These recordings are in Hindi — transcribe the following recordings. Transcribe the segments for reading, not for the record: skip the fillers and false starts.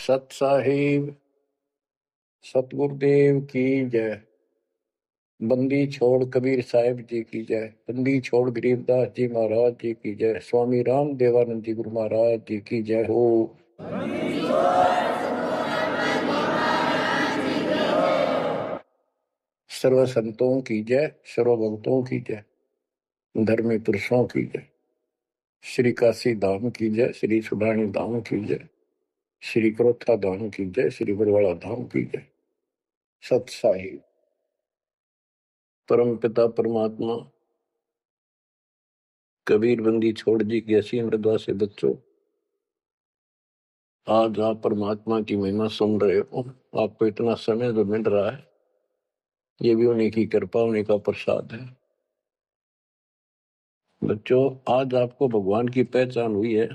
सत साहिब सतगुरुदेव की जय। बंदी छोड़ कबीर साहिब जी की जय। बंदी छोड़ गरीबदास जी महाराज जी की जय। स्वामी राम देवानंद जी गुरु महाराज जी की जय हो। सर्व संतों की जय, सर्व भक्तों की जय, धर्मी पुरुषों की जय। श्री काशी धाम की जय, श्री सुडानी धाम की जय, श्री क्रोथा धाम की जय, श्री बरवाड़ा धाम की जय। सत साहिब परम पिता परमात्मा कबीर बंदी छोड़ जी की असीम मृदा से बच्चों, आज आप परमात्मा की महिमा सुन रहे हो। आपको इतना समय जो मिल रहा है, ये भी उन्हीं की कृपा, उन्हीं का प्रसाद है। बच्चों, आज आपको भगवान की पहचान हुई है।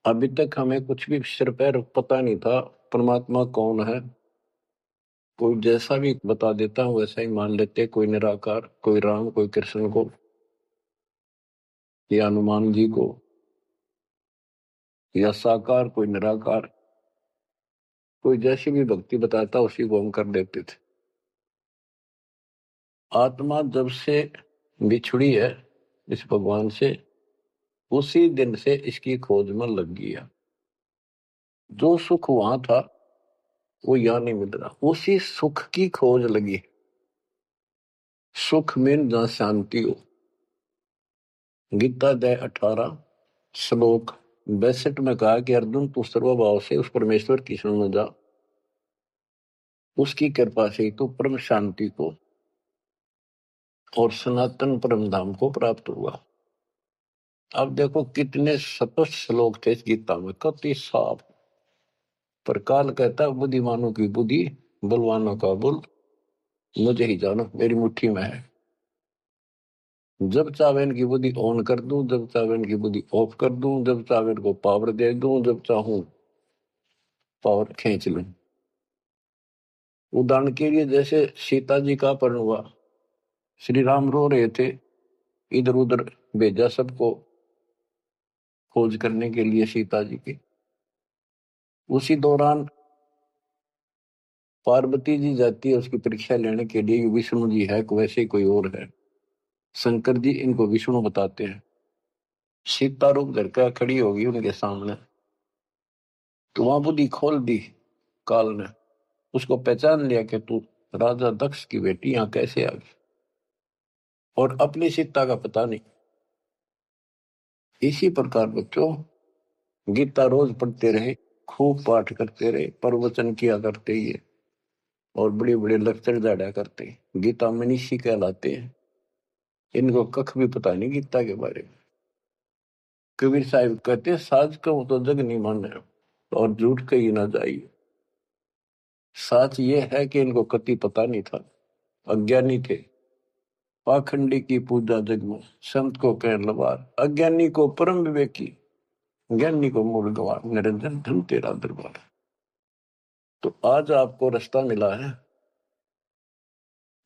अभी तक हमें कुछ भी सिर पैर पता नहीं था परमात्मा कौन है। कोई जैसा भी बता देता हूँ वैसा ही मान लेते, कोई निराकार, कोई राम, कोई कृष्ण को या हनुमान जी को, या साकार कोई निराकार, कोई जैसी भी भक्ति बताता उसी को हम कर देते थे। आत्मा जब से बिछड़ी है इस भगवान से, उसी दिन से इसकी खोज में लग गया। जो सुख वहां था वो यहां नहीं मिल रहा, उसी सुख की खोज लगी। सुख में जहां शांति हो। गीता अध्याय 18 श्लोक 62 में कहा कि अर्जुन, तू सर्वभाव से उस परमेश्वर की शरण में जा, उसकी कृपा से तू परम शांति को और सनातन परम धाम को प्राप्त हुआ। अब देखो कितने स्पष्ट श्लोक थे इस गीता में, कति साफ। पर काल कहता है बुद्धिमानों की बुद्धि, बलवानों का बल मुझे ही जानो, मेरी मुट्ठी में है। जब चाहे इनकी बुद्धि ऑन कर दूं, जब चाहे इनकी बुद्धि ऑफ कर दूं, जब चाहे इनको पावर दे दूं, जब चाहूं पावर खींच लूं। उदाहरण के लिए जैसे सीता जी का अपहरण हुआ, श्री राम रो रहे थे, इधर उधर भेजा सबको खोज करने के लिए सीता जी की। उसी दौरान पार्वती जी जाती है उसकी परीक्षा लेने के लिए, विष्णु जी है वैसे कोई और है। शंकर जी इनको विष्णु बताते हैं। सीता रूप धर कर खड़ी होगी उनके सामने, तो वहां बुद्धि खोल दी काल ने, उसको पहचान लिया कि तू राजा दक्ष की बेटी यहां कैसे आ गई, और अपनी सीता का पता नहीं। इसी प्रकार बच्चों, गीता रोज पढ़ते रहे, खूब पाठ करते रहे, प्रवचन किया करते ही है, और बड़े बड़े लेक्चर जाड़ा करते हैं। गीता मनीषी कहलाते हैं। इनको कख भी पता नहीं गीता के बारे में। कबीर साहिब कहते हैं, साज कहूं तो जग नहीं माने और झूठ कही ना जाइए। सच ये है कि इनको कति पता नहीं था, अज्ञानी थे। पाखंडी की पूजा जग में, संत को कह लवार, अज्ञानी को परम विवेकी, ज्ञानी को मूल गवार, निरंजन धन तेरा दरबार। तो आज आपको रास्ता मिला है,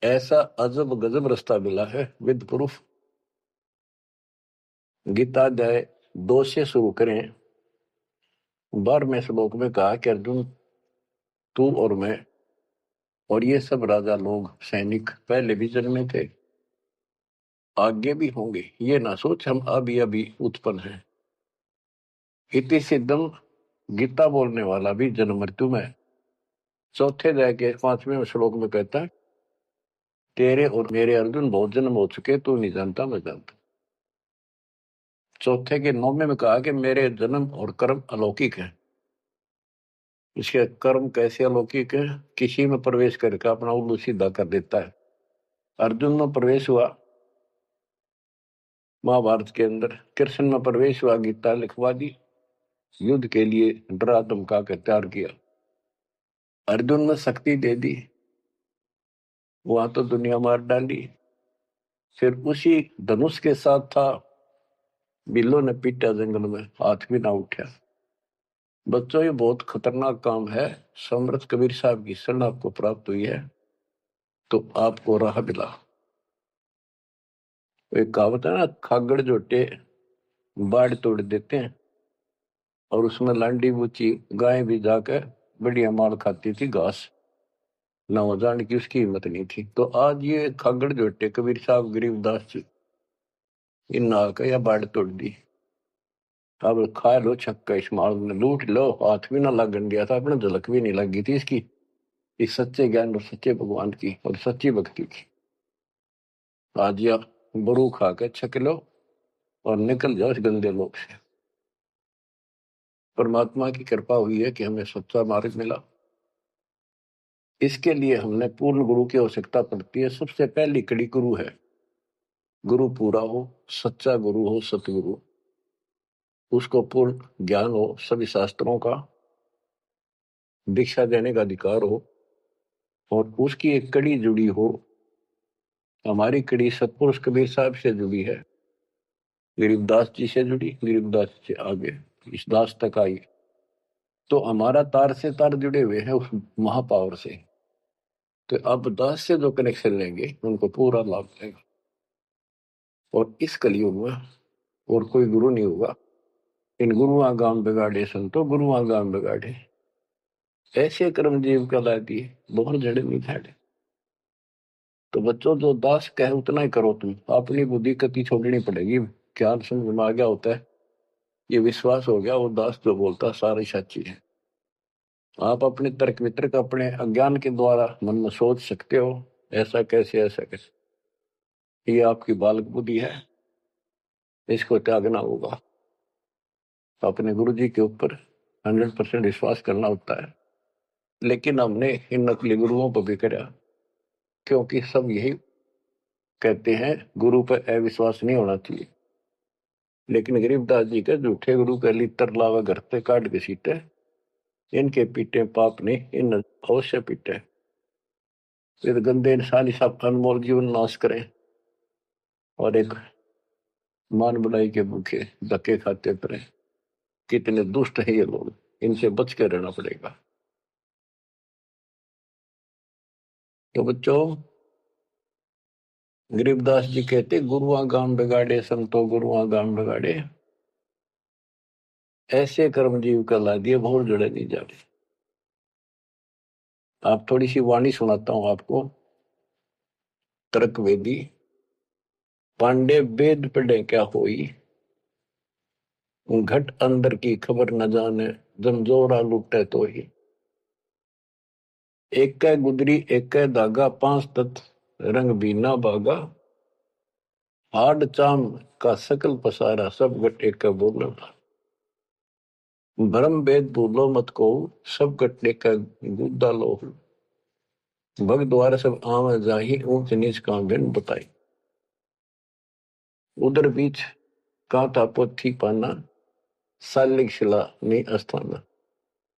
ऐसा अजब गजब रास्ता मिला है विद प्रूफ। गीता अध्याय 2 से शुरू करें। 12वें श्लोक में कहा कि अर्जुन, तू और मैं और ये सब राजा लोग, सैनिक पहले भी जन्मे थे, आगे भी होंगे। ये ना सोच हम अभी अभी उत्पन्न हैं। इति सिद्धम, गीता बोलने वाला भी जन्म मृत्यु में। चौथे अध्याय के 5वें श्लोक में कहता है, तेरे और मेरे अर्जुन बहुत जन्म हो चुके, तू नहीं जानता मैं जानता। चौथे के 9वें में कहा कि मेरे जन्म और कर्म अलौकिक है। इसके कर्म कैसे अलौकिक है? किसी में प्रवेश करके अपना उल्लू सीधा कर देता है। अर्जुन में प्रवेश हुआ महाभारत के अंदर, कृष्ण में प्रवेश हुआ, गीता लिखवा दी, युद्ध के लिए डरा धमका कर तैयार किया। अर्जुन में शक्ति दे दी, वहां तो दुनिया मार डाली। फिर उसी धनुष के साथ था, बिल्लो ने पीटा जंगल में, हाथ भी ना उठा। बच्चों, ये बहुत खतरनाक काम है। समर्थ कबीर साहब की शरण आपको प्राप्त हुई है तो आपको राह मिला। एक कहावत है ना, खागड़ जोटे बाढ़ तोड़ देते हैं, और उसमें लांडी बूची गाय भी जाकर बढ़िया माल खाती थी घास, ना जाने की उसकी हिम्मत नहीं थी। तो आज ये खागड़ जोटे कबीर साहब गरीबदास जी इन आकर या बाढ़ तोड़ दी। अब खा लो छक्का, इस माल में लूट लो, हाथ भी ना लगन दिया था, अपने झलक भी नहीं लगी थी इसकी, इस सच्चे ज्ञान और सच्चे भगवान की और सच्ची भक्ति की। आज या बरू खा के छक लो और निकल जाओ इस गंदे लोग से। परमात्मा की कृपा हुई है कि हमें सच्चा मार्ग मिला। इसके लिए हमने पूर्ण गुरु की आवश्यकता पड़ती है। सबसे पहली कड़ी गुरु है। गुरु पूरा हो, सच्चा गुरु हो, सतगुरु, उसको पूर्ण ज्ञान हो, सभी शास्त्रों का दीक्षा देने का अधिकार हो, और उसकी एक कड़ी जुड़ी हो। हमारी कड़ी सतपुरुष कबीर साहब से जुड़ी है, गरीबदास जी से जुड़ी, गरीबदास से आगे इस दास तक आई। तो हमारा तार से तार जुड़े हुए हैं उस महापावर से। तो अब दास से जो कनेक्शन लेंगे उनको पूरा लाभ मिलेगा। और इस कलयुग में और कोई गुरु नहीं होगा। इन गुरुआ गाम बिगाड़े संतो, गुरुआ गाम बिगाड़े, ऐसे कर्म जीव कहला दिए, बहुत जड़े नहीं झाड़े। तो बच्चों, जो दास कहे उतना ही करो। तुम अपनी बुद्धि कति छोड़नी पड़ेगी। क्या समझ में आ गया होता है, ये विश्वास हो गया, वो दास जो बोलता सारी सच्ची है। आप अपने तर्क वितर्क अपने अज्ञान के द्वारा मन में सोच सकते हो, ऐसा कैसे, ऐसा कैसे। ये आपकी बालक बुद्धि है, इसको त्यागना होगा। अपने गुरु जी के ऊपर 100% विश्वास करना होता है। लेकिन हमने इन नकली गुरुओं पर भी करा, क्योंकि सब यही कहते हैं गुरु पर अविश्वास नहीं होना चाहिए। लेकिन गरीबदास जी के झूठे गुरु के लितर लावा घर पे काट के सीटे, इनके पीटे पाप ने इन अवश्य पीटे। फिर गंदे इंसान सब अनमोल जीवन नाश करें और एक मान बुराई के भूखे धक्के खाते फिरे। कितने दुष्ट है ये लोग, इनसे बच के रहना पड़ेगा। तो बच्चों, गरीबदास जी कहते गुरुआ गाम बिगाड़े संतो, गुरुआ गाम बिगाड़े, ऐसे कर्म जीव का ला दिए, भोर जड़े नहीं जाते। आप थोड़ी सी वाणी सुनाता हूं आपको। तर्क वेदी, पांडे वेद पढ़े क्या होई, घट अंदर की खबर न जाने, जमजोरा लुटे तो ही। एक कै गुदरी एक कै धागा, पांच तत्व रंग बीना बागा, हाड चाम का सकल पसारा, सब घट एक बोलो। भ्रम वेद भूलो मत को, सब घट एक गुद्दा लो। भग द्वार सब आम जाही, ऊंच नीच का भिन्न बताई। उधर बीच का था पोथी पाना, सालिक शिला नहीं अस्थाना।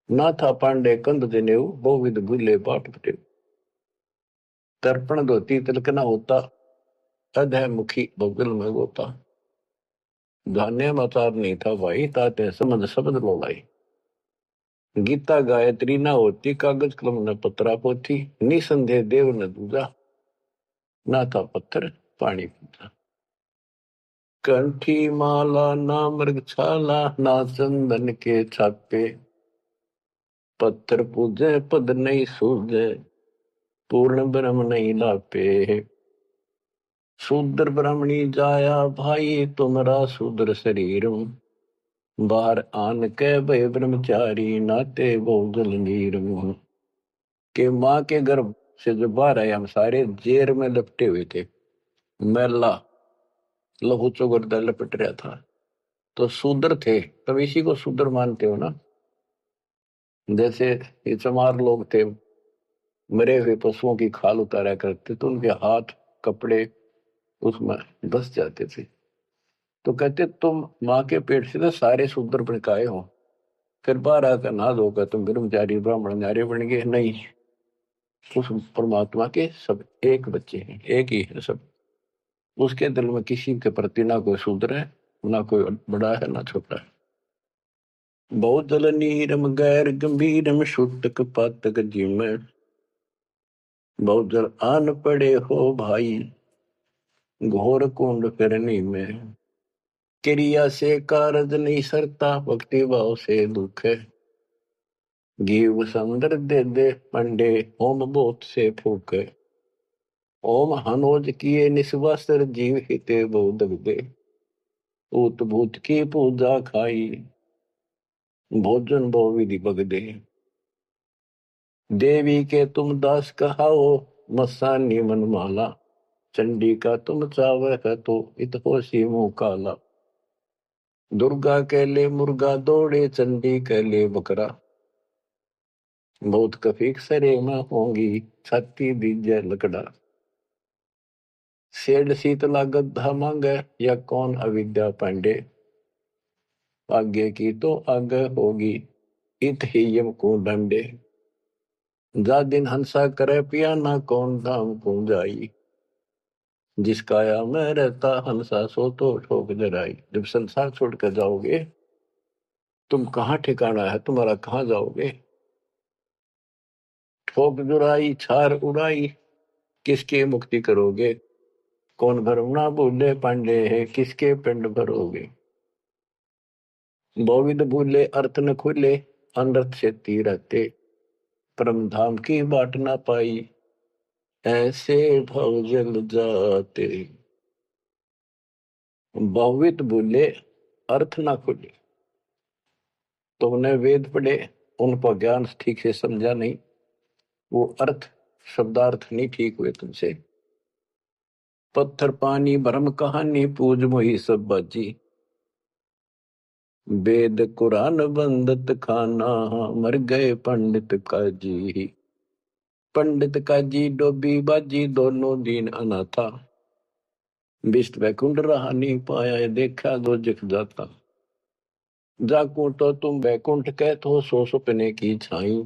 ना था पांडे कंद जनेऊ, बहुविध भूले बाट पटेऊ। तर्पण धोती तिलक न होता, अधय मुखी बगल में गोता। धान्य मचार नहीं था भाई, ताते समझ शब्द लोलाई। गीता गायत्री न होती, कागज कलम न पत्रा पोथी। निसंदेह देव न दूजा, ना था पत्थर पानी पीता। कंठी माला ना मृग छाला, ना चंदन के छापे। पत्थर पूजे पद नहीं सूझे, पूर्ण ब्रह्म नहीं लापे। शूद्र ब्राह्मणी जाया भाई, तुम्हारा शूद्र शरीर। बाहर आन के भय ब्रह्मचारी, नाते बहुजल नीर। के माँ के गर्भ से जो बाहर आए, हम सारे जेर में लपटे हुए थे, मैला लहू चौगरदा लपट रहा था। तो शूद्र थे, तब इसी को शूद्र मानते हो ना। जैसे ये चमार लोग थे, मरे हुए पशुओं की खाल उतारा करते, तो उनके हाथ कपड़े उसमें धस जाते थे। तो कहते तुम माँ के पेट से तो सारे शूद्र भड़काए हो, फिर बाहर आकर नहा धोकर तुम ब्रह्मचारी ब्राह्मण न्यारे बन गए। नहीं, उस परमात्मा के सब एक बच्चे हैं, एक ही है सब। उसके दिल में किसी के प्रति ना कोई शूद्र है, ना कोई बड़ा है, ना छोटा है। बहुत जल नीरम गैर गंभीरम, शुद्धक पातक जिम। बहुत जल आन पड़े हो भाई, घोर कुंड करनी में। क्रिया से कारज नहीं सरता, भक्ति भाव से दुख है। जीव संदर दे दे पंडे, होम बोत से फूक है। ओम हनोज किए निस्वासर, जीव हिते बोध दे। ऊत भूत की पूजा खाई, भोजन भो विधि बगदे। देवी के तुम दास कहाओ, मस्तानी मनमाला। चंडी का तुम चावर है तो, इत होशी मुंह काला। दुर्गा के ले मुर्गा दौड़े, चंडी के ले बकरा। बहुत कफीक सरे में होंगी, छाती दीजे लकड़ा। सेड शीतला गद्दा मांगे, या कौन अविद्या पांडे। आगे की तो आगे होगी, इत ही यम को डंडे। जा दिन हंसा करे पियाना, कौन धाम को जाई। जिस काया में रहता हंसा, सो तो ठोक जराई। जब संसार छोड़ कर जाओगे, तुम कहाँ ठिकाना है तुम्हारा, कहाँ जाओगे। ठोक जुराई छार उड़ाई, किसकी मुक्ति करोगे। कौन भरम ना भूले पांडे है, किसके पिंड भरोगे। बहुविध भूले अर्थ न खुले, अनर्थ से रहते। परम धाम की बाट ना पाई, ऐसे भव जल जाते। बहुविध भूले अर्थ ना खुले, तुमने वेद पढ़े, उनको ज्ञान ठीक से समझा नहीं, वो अर्थ शब्दार्थ नहीं ठीक हुए तुमसे। पत्थर पानी भरम कहानी, पूज मोही सब बाजी। वेद कुरान बंदत खाना, मर गए पंडित काजी। पंडित काजी डोबी बाजी, दोनों दीन अनाथा। विष्ट वैकुंठ रहा नहीं पाया, देखा दो जख जाता। जाकू तो तुम वैकुंठ कहत हो, सो सुपने की छाई।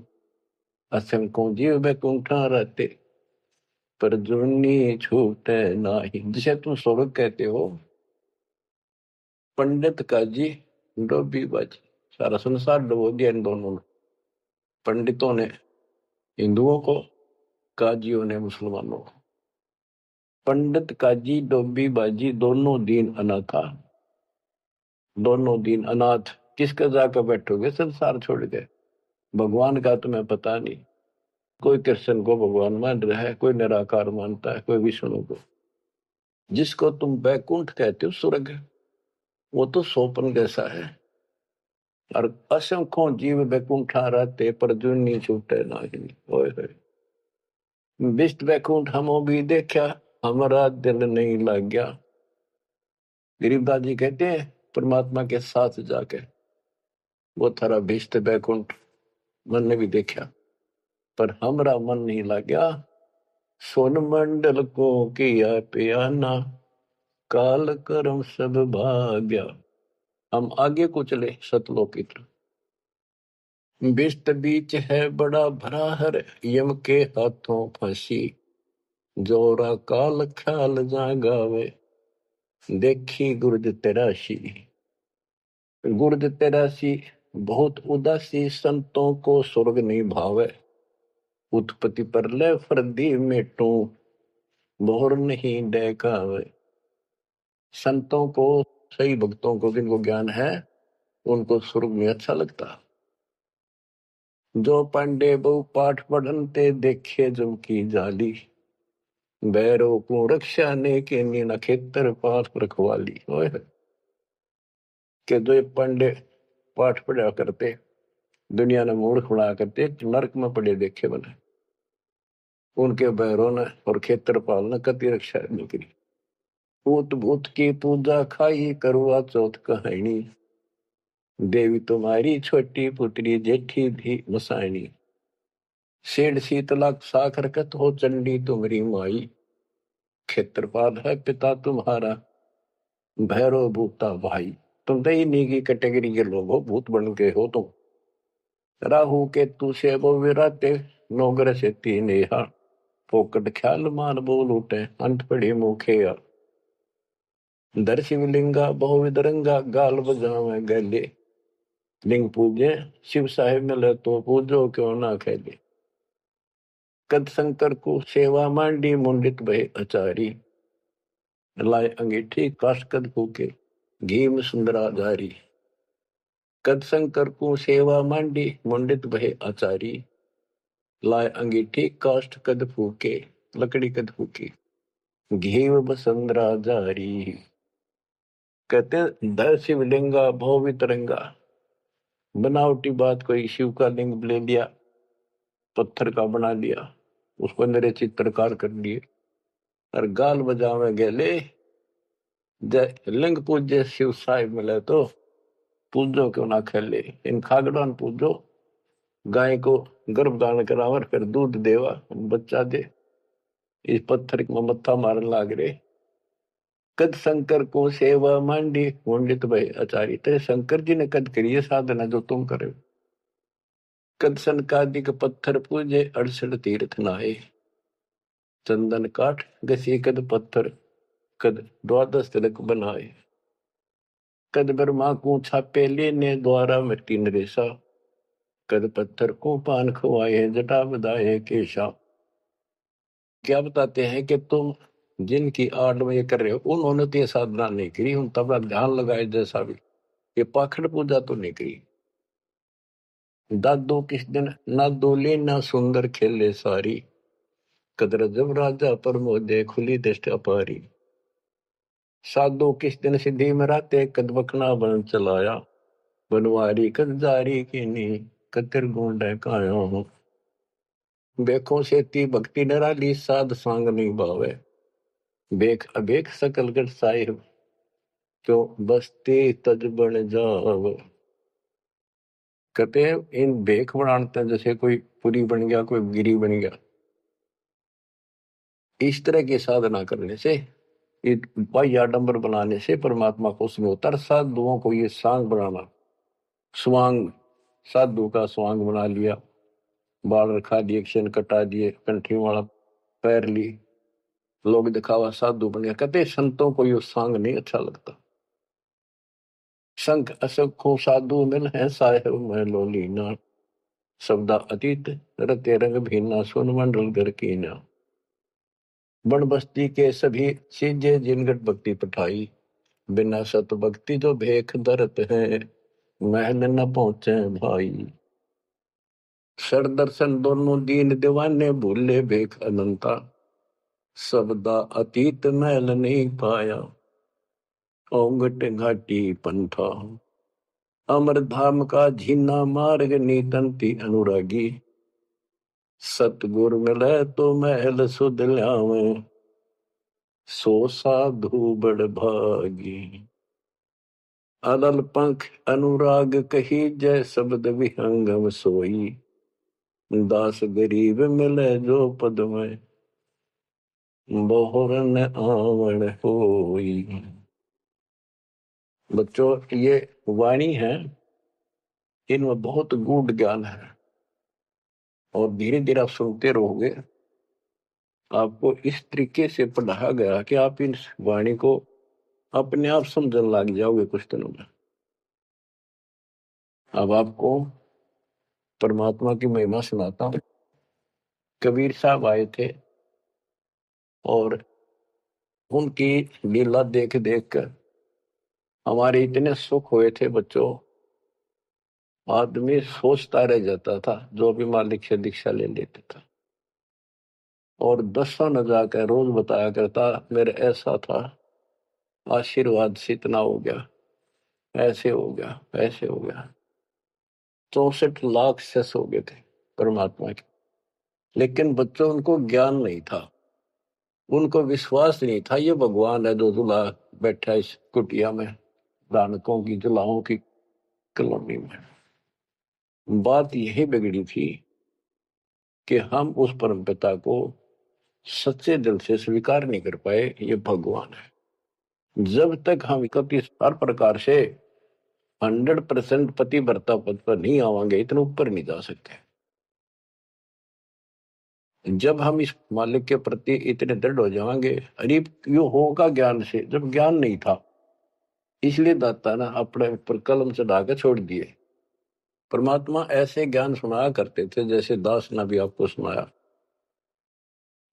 असंख्यों जीव वैकुंठा रहते, पर जुर्नी छूटे नाही। जिसे तुम स्वर्ग कहते हो, पंडित काजी डोबी बाजी, सारा संसार डुबो दिया इन दोनों ने। पंडितों ने हिंदुओं को, काजियों ने मुसलमानों को। पंडित काजी डोबी बाजी, दोनों दीन अनाथा। दोनों दीन अनाथ, किसका जाकर बैठोगे संसार छोड़ के। भगवान का तुम्हें पता नहीं। कोई कृष्ण को भगवान मान रहा है, कोई निराकार मानता है, कोई विष्णु को। जिसको तुम बैकुंठ कहते हो स्वर्ग, वो तो सोपन जैसा है। और असंख्यों जीव बैकुंठा रहते, पर जुनी छूटे नहीं। ओए होए, विष्ट बैकुंठ हमो भी देखा, हमारा दिल नहीं लग गया। गरीबदास जी कहते हैं, परमात्मा के साथ जाके वो थारा विष्ट बैकुंठ मन ने भी देखा, पर हमारा मन नहीं लग गया। सोन मंडल को किया पियाना, काल कर्म सब भाग्या। हम आगे को चले सतलोक की तरफ। विष्ट बीच है बड़ा भरा हर, यम के हाथों फंसी। जोरा काल ख्याल जा गावे, देखी गुर्ज तेरासी। गुर्ज तेरासी, बहुत उदासी, संतों को स्वर्ग नहीं भावे। उत्पत्ति पर ले फर्दी मेटू, मोहर नहीं डेकावे। संतों को, सही भक्तों को, जिनको ज्ञान है, उनको स्वर्ग में अच्छा लगता। जो पांडे बहु पाठ पढ़नते, देखे जम की जाली। बैरो को रक्षा ने के नीना, खेतर पास रखवाली। ओए के जो पांडे पाठ पढ़ा करते, दुनिया ने मूर्ख बना करते, नरक में पड़े देखे बने। उनके बैरों ने और खेत्रपाल ने कति रक्षा नहीं करी। भूत भूत की पूजा खाई, करवा चौथ कहानी। देवी तुम्हारी छोटी पुत्री, जेठी भी मसायनी। सेठ शीतला साखर कत हो, चंडी तुम्हारी माई। क्षेत्रपाल है पिता तुम्हारा, भैरव भूता भाई। तुम तो इन्हीं की कैटेगरी के लोग हो, भूत बन के हो तुम। राहु के तू से वो विराते, नौगर से तीन यहाँ। पोकट ख्याल मान बोल उठे, अंत पड़ी मुखे या। दर शिवलिंगा बहुविध रंगा, गाल बजावे गले। लिंग पूजे शिव साहेब मिले तो, पूजो क्यों ना खेले। कद शंकर को सेवा मांडी, मुंडित भय अचारी। लाए अंगीठी काश कद फूके, घी में सुंदरा जारी। कद शंकर को सेवा मांडी, मुंडित भय आचारी। लाए अंगीठी काष्ठ कद फूके, लकड़ी कद फूकी। घी बसंदरा जारी। कहते दर शिवलिंगा भव वितरंगा। बनावटी बात, कोई शिव का लिंग ले लिया, पत्थर का बना लिया, उसको मेरे चित्रकार कर लिए और गाल बजावे गेले। जय लिंग पूज्य शिव साहिब मिले तो पूजो क्यों ना खेले। इन खागड़ान पूजो, गाय को गर्भधारण करावर, फिर दूध देवा, बच्चा दे। इस पत्थर में मत्था मारन लाग रे। कद शंकर को सेवा मांडी, मुंडित भय आचारी। तेरे शंकर जी ने कद करी है साधना जो तुम करे। कद सनकादिक पत्थर पूजे, 68 तीर्थ नहाए। चंदन काठ घसी कद पत्थर, कद 12 तिलक बनाए। कद ब्रह्मा को छापे लेने, द्वारा मिट्टी नरेशा। कद पत्थर को पान खवाए, जटा बधाए केशा। क्या बताते हैं कि तुम जिनकी आड़ में ये कर रहे हो, उन्होंने तो ये साधना नहीं करी, उन तबला ध्यान लगाए जैसा भी, ये पाखंड पूजा तो नहीं करी। दादो किस दिन ना दोले ना सुंदर खेले सारी। कदर जब राजा प्रमोदे, खुली दृष्टि अपारी। साधो किस दिन सिद्धि में राते, कद बखना बन चलाया। बनवारी कद जारी की नी, कतिर गुंड काया हूँ। बेखों से ती भक्ति नराली, साध सांग नहीं भावे। बेख अबेख सकल गढ़ साहिब, क्यों बसते तज बन जाव। कहते हैं इन बेख बनाते हैं, जैसे कोई पुरी बन गया, कोई गिरी बन गया। इस तरह की साधना करने से, ये बाह्य आडंबर बनाने से परमात्मा को उसमें उतर। साधुओं को ये सांग बनाना, स्वांग, साधु का स्वांग बना लिया, बाल रखा दिए, क्षण कटा दिए, कंठी वाला पैर ली, लोग दिखावा साधु बन गया। कहते संतों को ये सांग नहीं अच्छा लगता। संख असखो साधु मिल है, साहेब में लोलीना। शब्दा अतीत रते रंग भीना, सुन मंडल घर कीना। बन बस्ती के सभी सीजे, जिनगट भक्ति पठाई। बिना सत भक्ति जो भेख धरत है, महल न पहुंचे भाई। सर दर्शन दोनों दीन दीवाने, भूले भेख अनंता। शब्दा अतीत महल नहीं पाया, ओंगट घाटी पंथा। अमर धाम का झीना मार्ग, नीतंती अनुरागी। सतगुर मिले तो महल सुध ल्यावे, सो साधु बड़ भागी। अदल पंख अनुराग कही, जय शब्द विहंगम सोई। दास गरीब मिले जो पद में, बहुरन आवण होई। बच्चों, ये वाणी है, इनमें बहुत गूढ़ ज्ञान है, और धीरे धीरे आप सुनते रहोगे। आपको इस तरीके से पढ़ाया गया कि आप इन वाणी को अपने आप समझने लग जाओगे कुछ दिनों में। अब आपको परमात्मा की महिमा सुनाता हूं। कबीर साहब आए थे और उनकी लीला देख देख कर हमारे इतने सुख हुए थे बच्चों। आदमी सोचता रह जाता था जो भी मालिक से दीक्षा ले लेता था, और 10 न जाकर रोज बताया करता, मेरे ऐसा था, आशीर्वाद से इतना हो गया, ऐसे हो गया, ऐसे हो गया। 64 लाख शेष हो गए थे परमात्मा के। लेकिन बच्चों, उनको ज्ञान नहीं था, उनको विश्वास नहीं था ये भगवान है जो दुल्हा बैठा इस कुटिया में, दानकों की जुलाहों की कॉलोनी में। बात यही बिगड़ी थी कि हम उस परम पिता को सच्चे दिल से स्वीकार नहीं कर पाए, ये भगवान है। जब तक हम इकतीस हर प्रकार से 100% पतिव्रता पद पर नहीं आवांगे, इतने ऊपर नहीं जा सकते। जब हम इस मालिक के प्रति इतने दृढ़ हो जाएंगे, अरे क्यों होगा ज्ञान से, जब ज्ञान नहीं था, इसलिए दाता ना अपने ऊपर कलम चढ़ा के छोड़ दिए। परमात्मा ऐसे ज्ञान सुनाया करते थे, जैसे दास ने भी आपको सुनाया।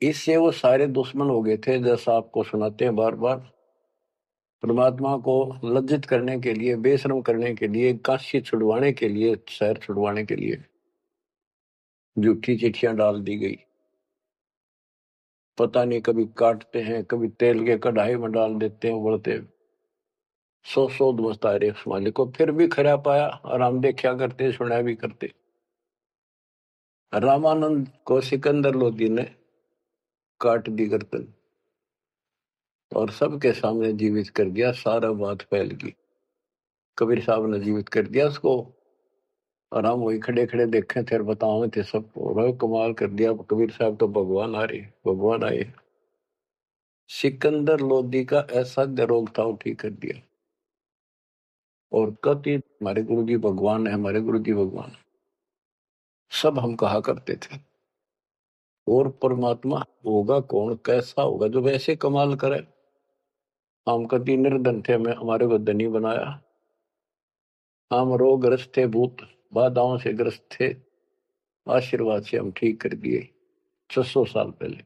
इससे वो सारे दुश्मन हो गए थे, जैसा आपको सुनाते हैं बार बार। परमात्मा को लज्जित करने के लिए, बेशर्म करने के लिए, काशी छुड़वाने के लिए, शहर छुड़वाने के लिए झूठी चिट्ठियां डाल दी गई। पता नहीं, कभी काटते हैं, कभी तेल के कढ़ाई में डाल देते हैं उबलते। सौ दोस्त आए उस मालिक को, फिर भी खरा पाया और हम देखा करते, सुना भी करते। रामानंद को सिकंदर लोधी ने काट दी गर्दन और सबके सामने जीवित कर दिया। सारा बात फैल गई। कबीर साहब ने जीवित कर दिया उसको और हम वही खड़े खड़े देखे थे और बताओ थे सबको। कमाल कर दिया कबीर साहब, तो भगवान आ रहे, भगवान आए। सिकंदर लोधी का ऐसा रोग था, वो ठीक कर दिया। और कति हमारे गुरु जी भगवान है, हमारे गुरु जी भगवान, सब हम कहा करते थे। और परमात्मा होगा कौन, कैसा होगा जो वैसे कमाल करे। हम कति निर्धन थे, हमें हमारे को धनी बनाया। हम रोगग्रस्त थे, भूत बाधाओं से ग्रस्त थे, आशीर्वाद से हम ठीक कर दिए 600 साल पहले।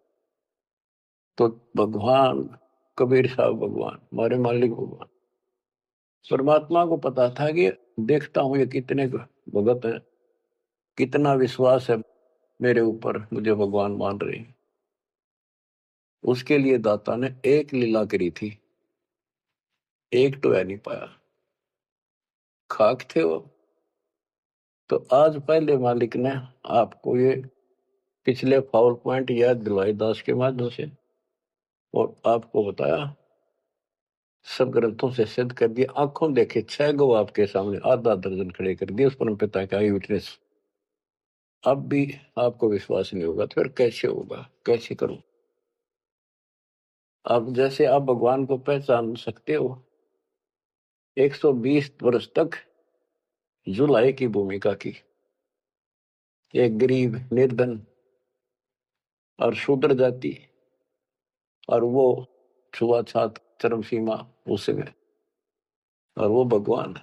तो भगवान कबीर साहब भगवान, हमारे मालिक भगवान। परमात्मा को पता था कि देखता हूं ये कितने भगत है, कितना विश्वास है मेरे ऊपर, मुझे भगवान मान रहे हैं। उसके लिए दाता ने एक लीला करी थी, एक तो है नहीं पाया, खाक थे वो। तो आज पहले मालिक ने आपको ये पिछले फाउल पॉइंट याद दिलवाई दास के माध्यम से, और आपको बताया, सब ग्रंथों से सिद्ध कर दिया। आंखों देखे 6 गो आपके सामने, आधा दर्जन खड़े कर दिए उस परम पिता का विटनेस। अब भी आपको विश्वास नहीं होगा तो फिर कैसे होगा, कैसे करूं। अब जैसे आप भगवान को पहचान सकते हो, 120 वर्ष तक जुलाई की भूमिका की, एक गरीब निर्धन और शूद्र जाति, और वो छुआछात चरम सीमा उसमें, और वो भगवान।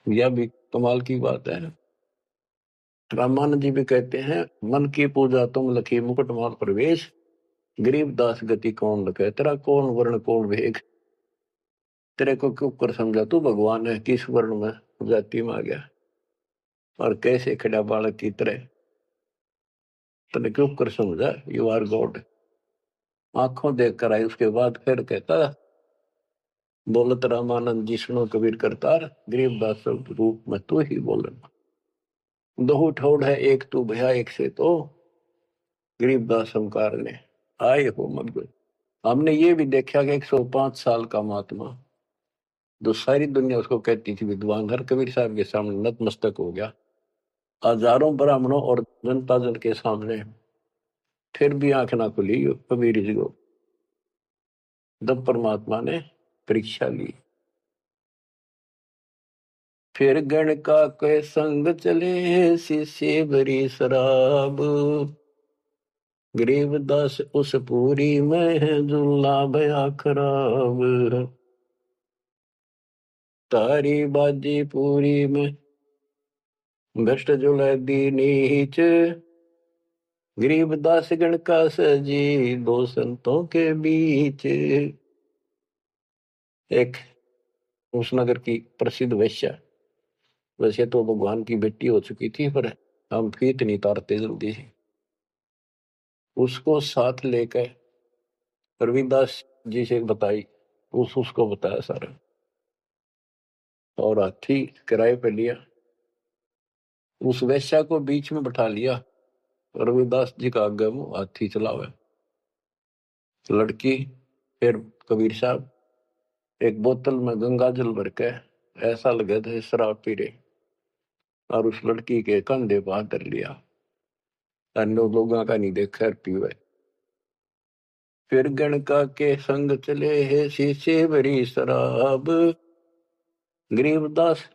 यह भी कमाल की बात है। रामानंद जी भी कहते हैं, मन की पूजा तुम लखी मुकुटमाल प्रवेश, गरीब दास गति कौन लखे, तेरा कौन वर्ण कौन वेग। तेरे को क्यों कर समझा तू भगवान है, किस वर्ण में जाति में आ गया और कैसे खड़ा बालक की तरह, तेने क्यों कर समझा, यू आर गॉड। आंखों देख कर आई। उसके बाद फिर कहता, बोलत रामानंद जी सुनो कबीर करतार, गरीब दास रूप में तू ही बोलन। दो ठोड़ है एक तू भया एक से, तो गरीब दास हमकार ने आए हो मत। हमने ये भी देखा कि 105 साल का महात्मा, जो सारी दुनिया उसको कहती थी विद्वान, हर कबीर साहब के सामने नतमस्तक हो गया, हजारों ब्राह्मणों और जनता जन के सामने, फिर भी आंख ना खुली कबीर जी को। तब परमात्मा ने परीक्षा ली। फिर गण का के संग चले, शिष्य भरी शराब, गरीबदास उस पूरी में झूला भया खराब। तारी बाजी पूरी में भ्रष्ट जुला दी नीच, गरीबदास गण का सजी दो संतों के बीच। एक उस नगर की प्रसिद्ध वैश्या, वैसे तो भगवान की बेटी हो चुकी थी, पर हम फीत नहीं तारते जल्दी से, उसको साथ लेकर रविदास जी से बताई, उसको बताया सारा, और हाथी किराए पे लिया, उस वैश्या को बीच में बैठा लिया, रविदास जी का आगे वो हाथी चलावे। लड़की, फिर कबीर साहब एक बोतल में गंगा जल भर के, ऐसा लगे थे शराब पी रहे, और उस लड़की के कंधे पर हाथ धर लिया, अन्य लोगों का नहीं देखा पीवे। फिर गणका के संग चले है शीशे भरी शराब, गरीबदास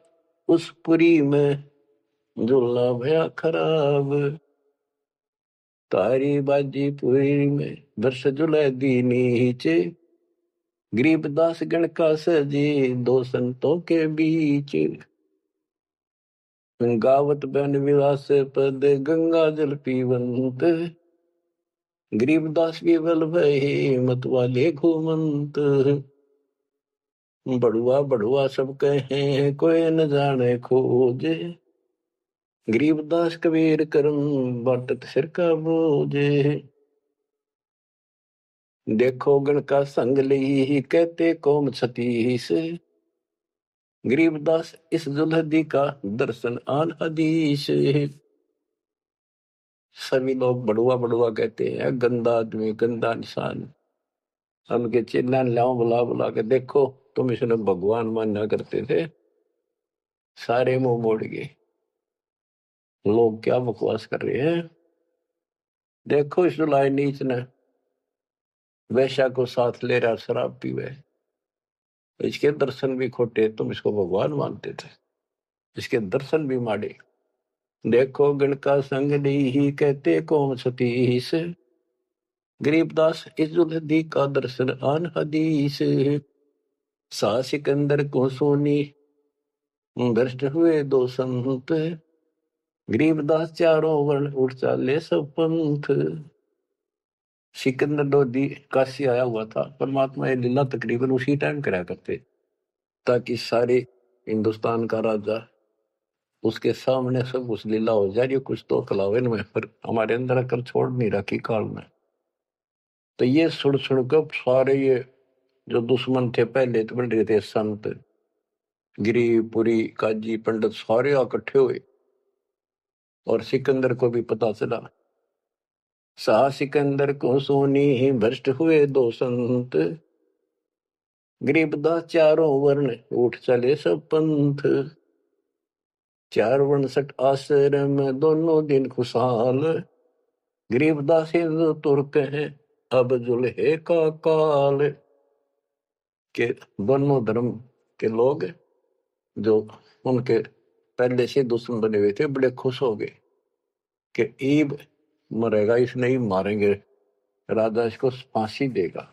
उस पुरी में झूला भया खराब। तारी बाजी पुरी में वर्ष जुला दी नीचे, गरीबदास गण का सजी दो संतों के बीच। गावत बन विलास पद गंगा जल पीवंत, गरीबदास केवल भय मत वाले घूमंत। बड़ुआ बड़ुआ सब कहे कोई न जाने खोज, गरीबदास कबीर करम बाटत सिर का बोझ। देखो गण का संग ली कहते कौम छतीस, गरीबदास इस जुल्हदी का दर्शन आन हदीस। सभी लोग बड़ुआ बड़ुआ कहते हैं, गंदा आदमी गंदा इंसान। उनके चिल्ला लाओ बुला बुला के, देखो तुम इसने भगवान माना करते थे, सारे मुंह मोड़ गए। लोग क्या बकवास कर रहे हैं। देखो इस जुलाई नीच ने वैश्या को साथ ले रहा शराब पीवे, इसके दर्शन भी खोटे, तुम इसको भगवान मानते थे, इसके दर्शन भी माड़े। देखो गण का संग ही कहते कौम सतीश, गरीबदास इजुलदी का दर्शन आन हदीस। सा सिकंदर को सोनी भ्रष्ट हुए दो संत, गरीबदास चारों वर्ण उठ चाले सब पंथ। सिकंदर लोधी काशी आया हुआ था, परमात्मा ये लीला तकरीबन उसी टाइम करा करते, ताकि सारे हिंदुस्तान का राजा उसके सामने सब उस लीला हो जाए, कुछ तो कलावन में, पर हमारे अंदर अकल छोड़ नहीं रखी काल में। तो ये सुन सुनकर सारे ये जो दुश्मन थे पहले तो बन रहे थे, संत गिरिपुरी काजी पंडित सारे इकट्ठे हुए, और सिकंदर को भी पता चला। सा सिकंदर को सोनी भ्रष्ट हुए दो संत, गरीबदास चारों वर्ण उठ चले सब पंथ। चार वर्णसठ आश्रम दोनों दिन खुशहाल, गरीबदास हिंदू तुर्क है अब जुल्हे का काल। के दोनों धर्म के लोग जो उनके पहले से दुश्मन बने हुए थे बड़े खुश हो गए कि ईब मरेगा, इसने ही मारेंगे, राजा इसको फांसी देगा।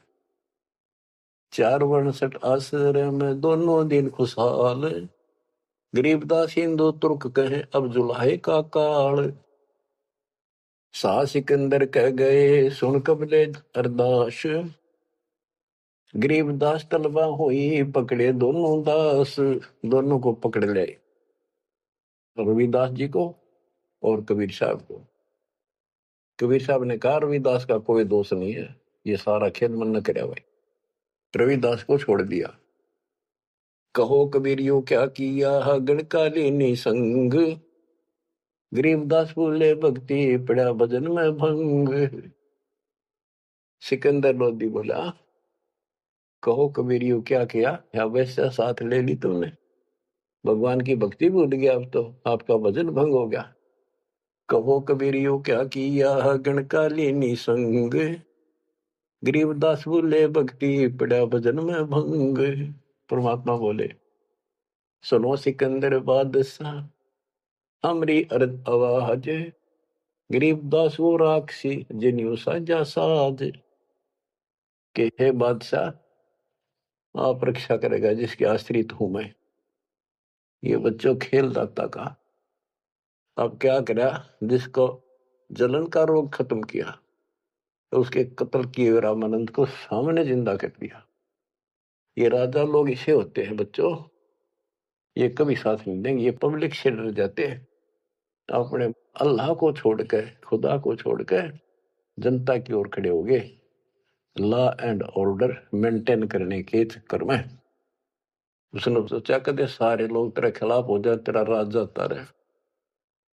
चार वर्णसठ आश्रम दोनों दिन खुशहाल, गरीबदास हिंदू तुर्क कहे अब जुल्हे का काल। सा सिकंदर कह गए सुन कबले अरदास, गरीबदास तलबा हुई पकड़े दोनों दास। दोनों को पकड़ ले, रविदास जी को और कबीर साहब को। कबीर साहब ने कहा रविदास का कोई दोष नहीं है, ये सारा खेल मन न करे भाई। रविदास को छोड़ दिया। कहो कबीर यू क्या किया गणकालीनी संग, गरीबदास बोले भक्ति पड़ा भजन में भंग। सिकंदर लोधी बोला कहो कबीर यू क्या किया, या वैसा साथ ले ली तुमने, भगवान की भक्ति भूल गया, अब तो आपका भजन भंग हो गया। कहो कबीर यू क्या किया गणकालीनी संग, गरीबदास बोले भक्ति पड़ा भजन में भंग। परमात्मा बोले सुनो सिकंदर बादशाह हमरी अर्ज आवाज, गरीबदास वो राक्षसी जिन्यू साजा साज। के हे बादशाह आप रक्षा करेगा जिसके आश्रित हूं मैं। ये बच्चों खेल दाता का, अब क्या करा, जिसको जलन का रोग खत्म किया तो उसके कत्ल किए रामानंद को सामने जिंदा कर दिया। ये राजा लोग इसे होते हैं बच्चों, ये कभी साथ नहीं देंगे, ये पब्लिक से डर जाते हैं, अपने अल्लाह को छोड़कर खुदा को छोड़कर जनता की ओर खड़े हो गए, लॉ एंड ऑर्डर मेंटेन करने के चक्कर में। उसने सोचा कदे सारे लोग तेरे खिलाफ हो जाए, तेरा राज जाता रहे,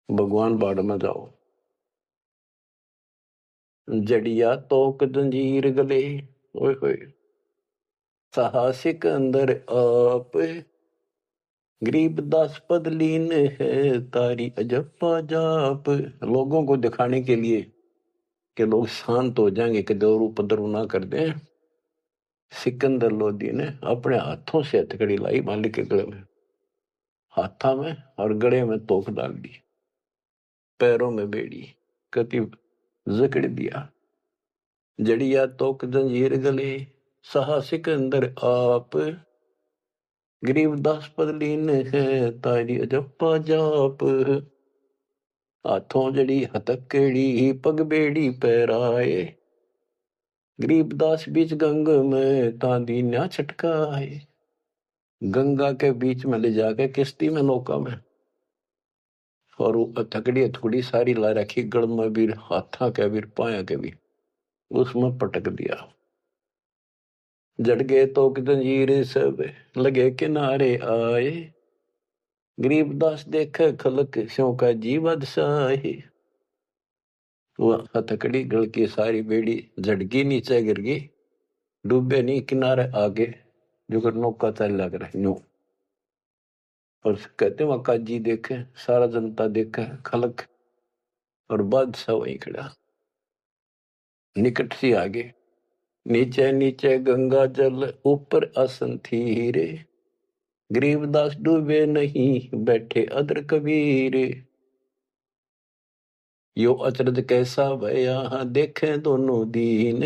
भगवान बाढ़ में जाओ। जड़िया तोक जंजीर गले, ओए होए साहसिक अंदर आप, गरीबदास पद लीन है तारी अजप्पा जाप। लोगों को दिखाने के लिए कि लोग शांत हो जाएंगे, कि दौर उपद्र ना कर दें, सिकंदर लोधी ने अपने हाथों से हथकड़ी लाई मालिक के गले में, हाथा में और गले में तोक डाल दी, पैरों में बेड़ी कति जकड़ दिया। जड़िया तोक जंजीर गले सहा सिकंदर आप, गरीबदास पद लीन है तारी अजप्पा जाप। हाथों जड़ी हथकड़ी पग बेड़ी पैराए, गरीबदास बीच गंग में तांदी न्या छटकाए। गंगा के बीच में ले जाके किश्ती में नौका में, और वो हथकड़ी हथकड़ी सारी ला रखी, गड़ में भी, हाथा के भी, पाया के भी, उसमें पटक दिया। जड़ गए तो जंजीर सब लगे किनारे आए, गरीबदास देखे खलक स्यों का जीवद साहे। वो हथकड़ी गल की सारी बेड़ी झटकी, नीचे गिर गई, डूबे नहीं, किनारे आगे जो नौका चल लग रहा न्यू। और कहते वहां काजी देखे, सारा जनता देखे, खलक, और बादशाह वहीं खड़ा निकट सी आगे। नीचे नीचे गंगा जल ऊपर आसन थी रे, गरीबदास डूबे नहीं बैठे अदर कबीर। यो अचरज कैसा भया देखे दोनों दीन,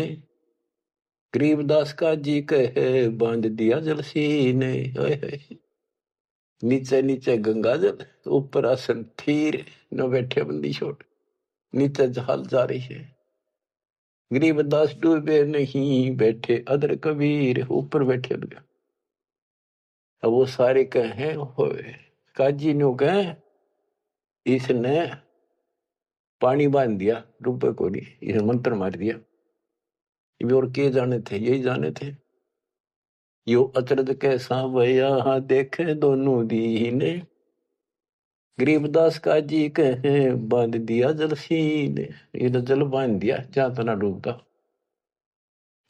गरीबदास का जी कहे बांध दिया जल सीने। नीचे नीचे गंगा जल ऊपर आसन थीर, न बैठे बंदी छोड़, नीचे जहाल जा रही है। गरीबदास डूबे नहीं बैठे अदर कबीर, ऊपर बैठे लगे। अब वो सारे कहे काजी नो कहे इसने पानी बांध दिया, डूबे को नहीं, इसे मंत्र मार दिया। ये और के जाने थे, यही जाने थे। यो अचरज कैसा भया देखे दोनों दीने, गरीबदास का जी कहे बांध दिया जल सीने। ये तो जल बांध दिया जहां तना डूबता।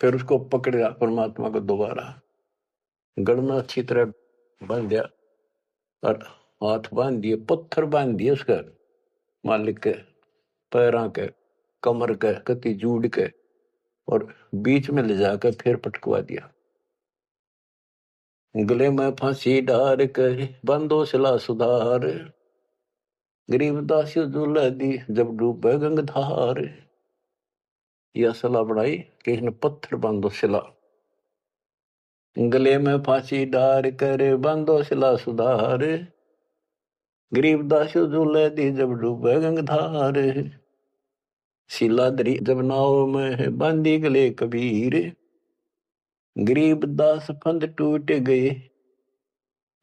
फिर उसको पकड़ा परमात्मा को दोबारा, गढ़ में अच्छी तरह बांध दिया, और हाथ बांध दिए, पत्थर बांध दिए उसका, मालिक के पैरों के, कमर के, कति जूड़ के, और बीच में ले जाकर फिर पटकवा दिया। गले में फांसी डार कर बंदो सिला सुधार, गरीबदास दूल्हा दी जब डूबे गंगधार। यह सलाह बढ़ाई कि इसने पत्थर बांधो सिला, गले में फांसी डार कर बांधो सिला सुधार, गरीबदास दूल्हा दी जब डूबे गंगधार। सिला दरी जब नाव में बांधी गले कबीर, गरीबदास फंद टूट गए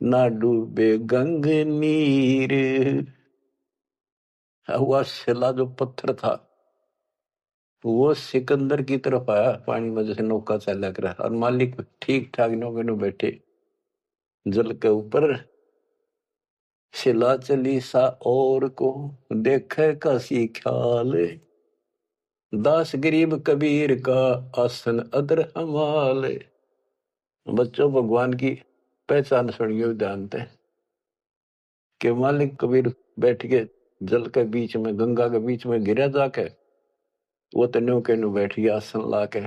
ना डूबे गंग नीर। हुआ सिला जो पत्थर था वो सिकंदर की तरफ आया पानी में, जैसे नौका चला कर, और मालिक ठीक ठाक नौके में बैठे जल के ऊपर। सिला चली सा और को देखे कासी ख्याल, दास गरीब कबीर का आसन अदर हमाल। बच्चों, भगवान की पहचान सुनियो जानते हैं कि मालिक कबीर बैठ के जल के बीच में, गंगा के बीच में गिरा जाके, वो तो नौके नु बैठ गया आसन ला के,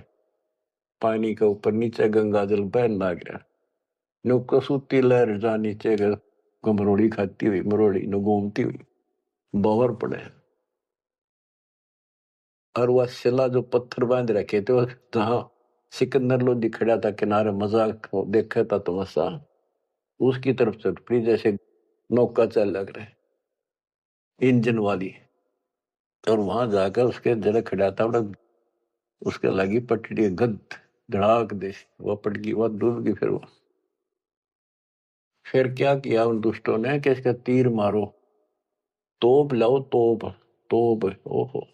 पानी के ऊपर नीचे गंगा जल बहन लाग रहा। नौका सूती लहर जा नीचे मरोड़ी खाती हुई, मरोड़ी नो घूमती हुई बावर पड़े। और वह शिला जो पत्थर बांध रखे थे, जहां सिकंदर लोधी खड़ा था किनारे, मजाक देखा था तमाशा, उसकी तरफ चल पड़ी, जैसे नौका चल लग रहे इंजन वाली। और वहां जाकर उसके जरा खड़ा था, उसके लगी पटड़ी गद धड़ाक दे, वह पट गई, वह डूब गई। फिर क्या किया उन दुष्टों ने कि इसका तीर मारो, तोप लाओ, तोप तोप, ओहो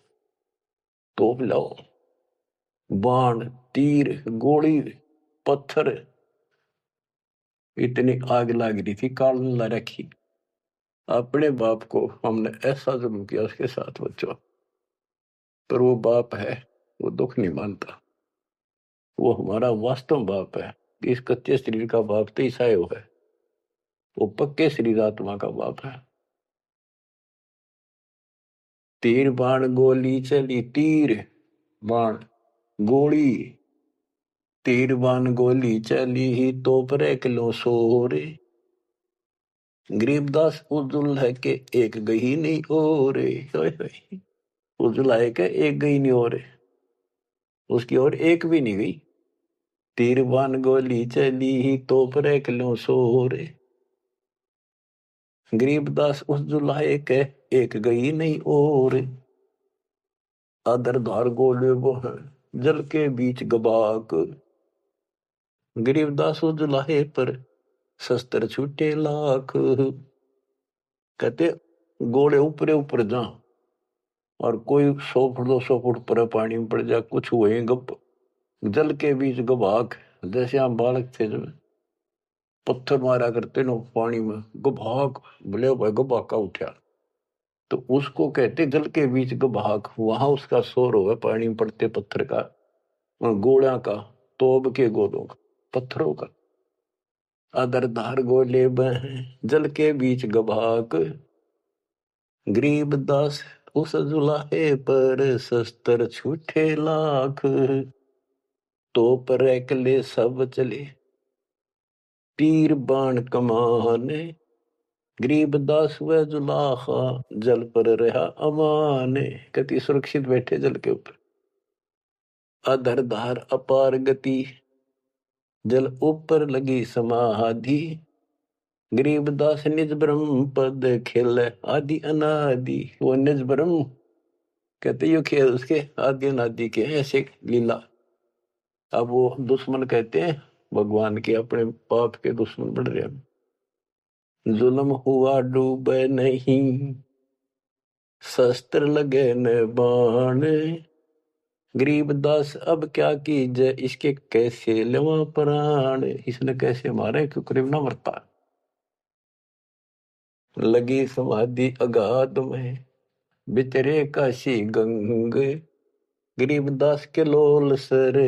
तोप लाओ, बाण, तीर, गोली, पत्थर, इतनी आग लग रही थी, काल ला रखी। अपने बाप को हमने ऐसा जुल्म किया उसके साथ बच्चों, पर वो बाप है, वो दुख नहीं मानता, वो हमारा वास्तव बाप है। इस कच्चे शरीर का बाप तो ईसायो है, वो पक्के शरीर आत्मा का बाप है। तीर बाण गोली चली, तीर बाण गोली, तीर बाण गोली चली ही तो पर किलो सोरे, गरीबदास उजुल है के एक गई नहीं और, उजुल है के एक गई नहीं और, उसकी और एक भी नहीं गई। तीर बाण गोली चली ही तो पर किलो सोरे, गरीबदास उस जुलाए के एक गई नहीं और, आदर धार गोले वो है जल के बीच गबाक, गरीबदास उस जुलाहे पर शस्त्र छूटे लाख। कहते गोले ऊपरे ऊपर जा और कोई 100 फुट 200 फुट पर पानी में पड़ जा, कुछ हुए गप जल के बीच गवाक। जैसे हम बालक थे जब पत्थर मारा करते नो पानी में, गभाक बोले भाई गबाका उठा, तो उसको कहते जल के बीच गभाक। वहां उसका शोर होगा पानी में पड़ते पत्थर का, गोला का, तोब के गोलों का, पत्थरों का। अदर धार गोले बह जल के बीच गभाक, गरीब दास उस जुलाहे पर शस्त्र छूटे लाख। तो पर एकले सब चले तीर बाण कमाने, गरीब दास व जुलाहा जल पर रहा अमाने। कति सुरक्षित बैठे जल के ऊपर। अधर धार अपार गति जल ऊपर लगी समाधि, गरीब दास निज ब्रह्म पद खेल आदि अनादि। वो निज ब्रह्म कहते यो खेल उसके आदि अनादि के ऐसे लीला। अब वो दुश्मन कहते हैं भगवान के, अपने पाप के दुश्मन बढ़ रहे हैं। जुल्म हुआ डूबे नहीं शस्त्र लगे न बाण, गरीब दास अब क्या कीजिए इसके कैसे लेवा प्राण। इसने कैसे मारे क्यों करीब ना मरता। लगी समाधि अगाध में बितरे काशी गंग, गरीब दास के लोल सर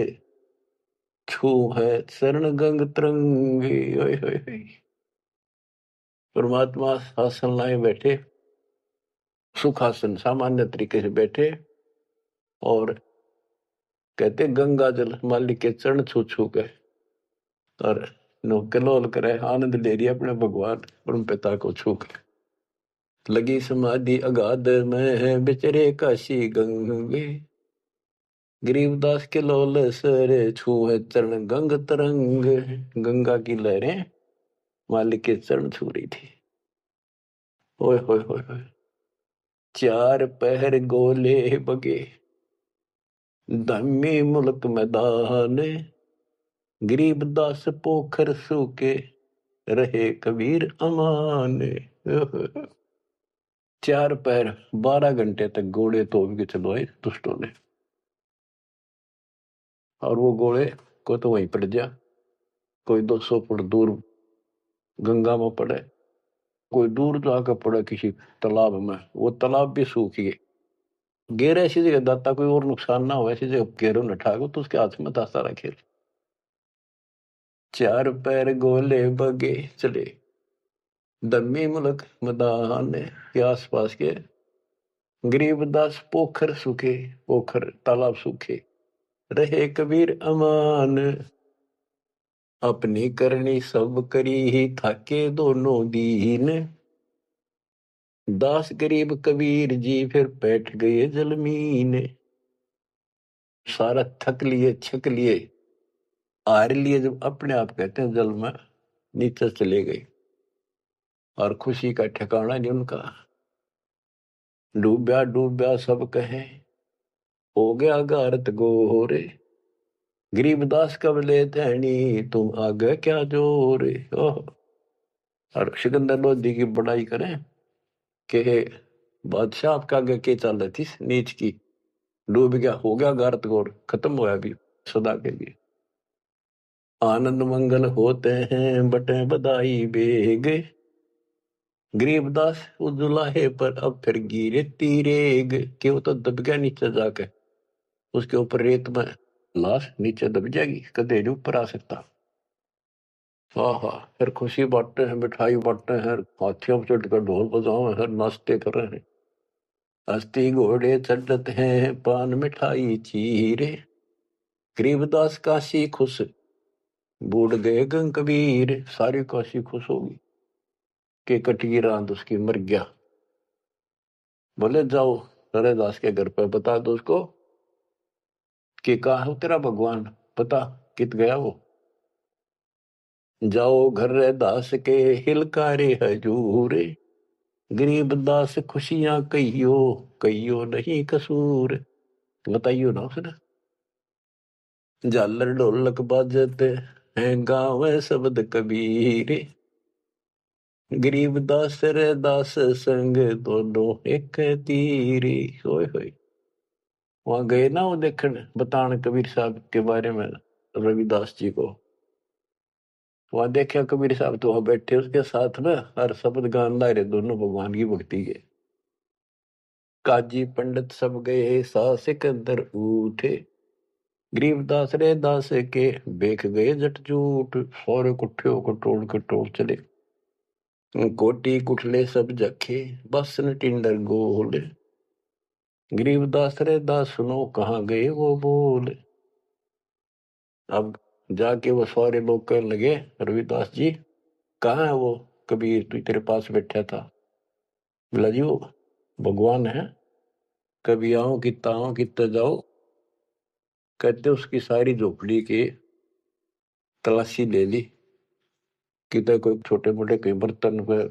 छू है शरण गंग तरंगी। परमात्मा आसन लाए बैठे, सुखासन सामान्य तरीके से बैठे और कहते गंगा जल मालिक के चरण छू छू के और कलोल करे, आनंद ले रही अपने भगवान परम पिता को छू के। लगी समाधि अगाध में है बिचरे काशी गंगे, गरीबदास के लोल सरे छू है चरण गंग तरंग। गंगा की लहरें मालिक के चरण छू रही थी। ओए होए होए होए। चार पहर गोले बगे धम्मी मुल्क मैदान, गरीबदास पोखर सूके रहे कबीर अमान। 4 पैर 12 घंटे तक घोड़े तोप के चलवाए दुष्टों ने, और वो घोड़े को तो वहीं पड़ जा, कोई 200 फुट दूर गंगा में पड़े, कोई दूर जाकर पड़े किसी तालाब में, वो तालाब भी सूख गए। गेर ऐसी जगह दाता कोई और नुकसान ना हो, ऐसी जगह गेरो न ठाको तो उसके हाथ में था सारा खेल। 4 पैर गोले बगे चले दम्मी मुल्क मैदान के आसपास के, गरीबदास पोखर सूखे, पोखर तालाब सूखे रहे कबीर अमान। अपनी करनी सब करी ही थाके दोनों दीन, दास गरीब कबीर जी फिर बैठ गए जलमीन। सारा थक लिए छक लिए हार लिए, जब अपने आप कहते हैं जल में नीचे चले गए और खुशी का ठिकाना नहीं उनका। डूब्या डूब्या सब कहे हो गया गारत गोरे, गरीबदास कब ले धैनी तुम आगे क्या जोरे। और सिकंदर लोधी की बड़ाई करें कि बादशाह आपका आगे के चल रही थी नीच की, डूब गया, हो गया गारत गोर, खत्म हुआ भी सदा के लिए। आनंद मंगल होते हैं बटे बधाई बेग, गरीबदास उजुलाहे पर अब फिर गिरे तीरेग। कि वो तो दब गया नीचे जाके, उसके ऊपर रेत में लाश नीचे दब जाएगी, कदे नहीं ऊपर आ सकता। हाँ, फिर खुशी बांटते हैं, मिठाई बांटते हैं, हाथियों पर चढ़कर ढोल बजाओ हैं, नाचते कर रहे हैं। हस्ती घोड़े चढ़ते हैं पान मिठाई चीरे, गरीबदास काशी खुश बूढ़ गए गंग कबीर। सारी काशी खुश होगी कि कटगी रात उसकी मर गया। बोले जाओ हरेदास के घर पर बता दो उसको कि कहा है तेरा भगवान, पता कित गया वो। जाओ घर रे दास के हिलकारे हजूर, गरीब दास खुशियां कहियो कहियो नहीं कसूर। बताइयो ना उसने। झालर ढोलक बाजते हैं गाँव शब्द कबीर, गरीब दास रे दास संग दोनों एक तीरी। होए होए। वहां गए ना वो देखने बताने कबीर साहब के बारे में, रविदास जी को। वहां देखा कबीर साहब तो वहां बैठे उसके साथ में हर शब्द गान ला रहे दोनों भगवान की भक्ति के। काजी पंडित सब गए सा सिकंदर उठे, गरीबदास रे दास के बेख गए जट जूट। सारे कुट्ठे होकर टोल चले, कोटी कुठले सब जखे बसन टिंडर गोल। गरीबदास रे दास सुनो कहाँ गए वो बोल। अब जाके वो सारे लोग कहने लगे रविदास जी कहाँ है वो कबीर तू तेरे पास बैठा था। बोला जी वो भगवान है, कभी आओ कितना जाओ। कहते उसकी सारी झोपड़ी की तलाशी ले ली, कितने कोई छोटे मोटे कई बर्तन पे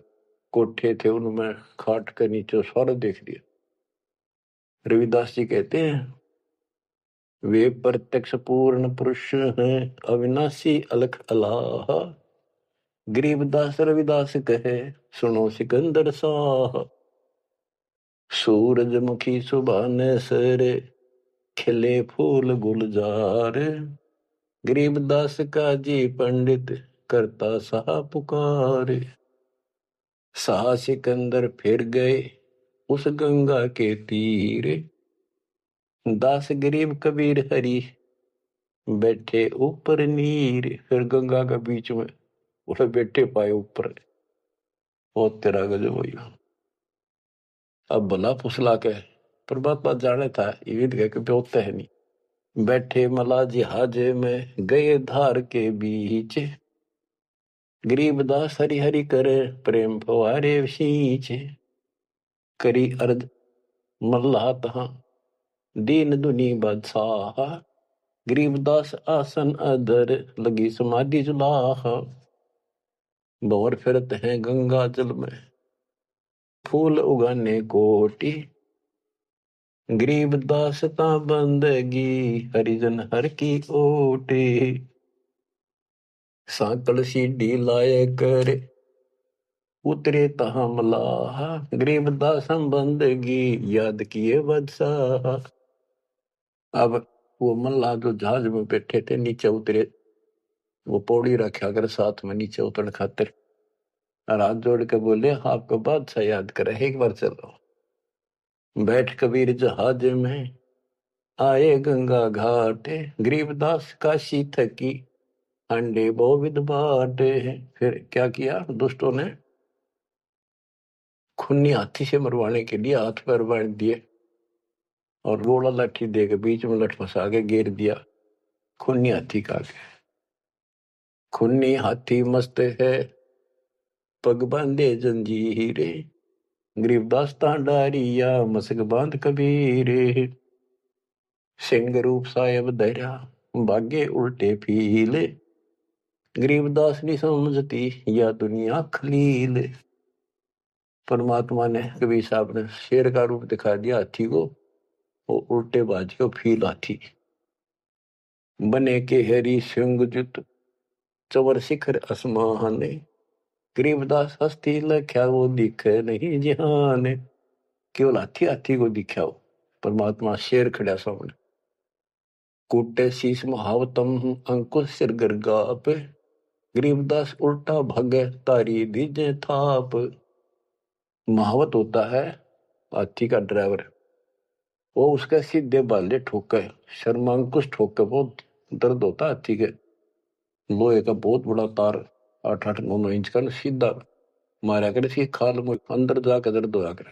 कोठे थे उनमें खाट के नीचे सारा देख लिया। रविदास जी कहते हैं वे प्रत्यक्ष पूर्ण पुरुष हैं, अविनाशी अलख अलाह। गरीबदास रविदास कहे सुनो सिकंदर साह। सूरजमुखी सुबह ने सरे खिले फूल गुलजार। गरीबदास का जी पंडित करता सा पुकार। सा सिकंदर फिर गए उस गंगा के तीर। दास गरीब कबीर हरि बैठे ऊपर नीर। फिर गंगा के बीच में उसे बैठे पाए ऊपर। ओ तेरा गजब भैया। अब भला फुसला के परमात्मा जाने था ये के होता है नहीं। बैठे मला जहाज में गए धार के बीच। गरीबदास हरि हरि करे प्रेम फवारे सींच। करी अर्ज मल्लाह तहां दीन दुनी बादशाह। गरीबदास आसन अधर लगी समाधि जुलाह। भंवर फिरत हैं गंगा जल में फूल उगाने कोटि। गरीबदास ता बंदगी हरिजन हर की ओटी। सांकल सीढ़ी लाए कर उतरे तहां मलाह। गरीबदास हम बंदगी याद किए बदशाह। अब वो मल्लाह जो जहाज में बैठे थे नीचे उतरे, वो पौड़ी रखा कर साथ में नीचे उतरने खातिर। और हाथ जोड़ के बोले आपको बादशाह याद करे एक बार चलो। बैठ कबीर जहाज में आए गंगा घाट। गरीबदास काशी थकी अंडे बहुविध बाटे। फिर क्या किया दुष्टों ने, खूनी हाथी से मरवाने के लिए हाथ पैर बांध दिए और रोड़ा लाठी दे के बीच में लठ फंसा के घेर दिया। खूनी हाथी का खूनी हाथी मस्त है पग बांधे जंजीरे। गरीबदास डारिया मसक बांध कबीरे। सिंह रूप साहेब धैर्या भागे उल्टे फीले। गरीबदास नहीं समझती या दुनिया खलील। परमात्मा ने कबीर साहब ने शेर का रूप दिखा दिया हाथी को, वो उल्टे बाज के फील हाथी बने के हरी सिंह जुत चवर शिखर असमाने। गरीबदास हस्ती लख्या वो दिखे नहीं जहान। केवल हाथी हाथी को दिखा हो, परमात्मा शेर खड़ा सामने। कूटे शीश महावतम अंकुश सिर गरगा पे। गरीबदास उल्टा भगे तारी दीजे थाप। महावत होता है हाथी का ड्राइवर, वो उसके सीधे बाले ठोके शर्मा अंकुश ठोके बहुत दर्द होता है हाथी के। लोहे का बहुत बड़ा तार 8-8-9 इंच का सीधा मारा कर इसकी खाल में अंदर जाकर दर्द होया कर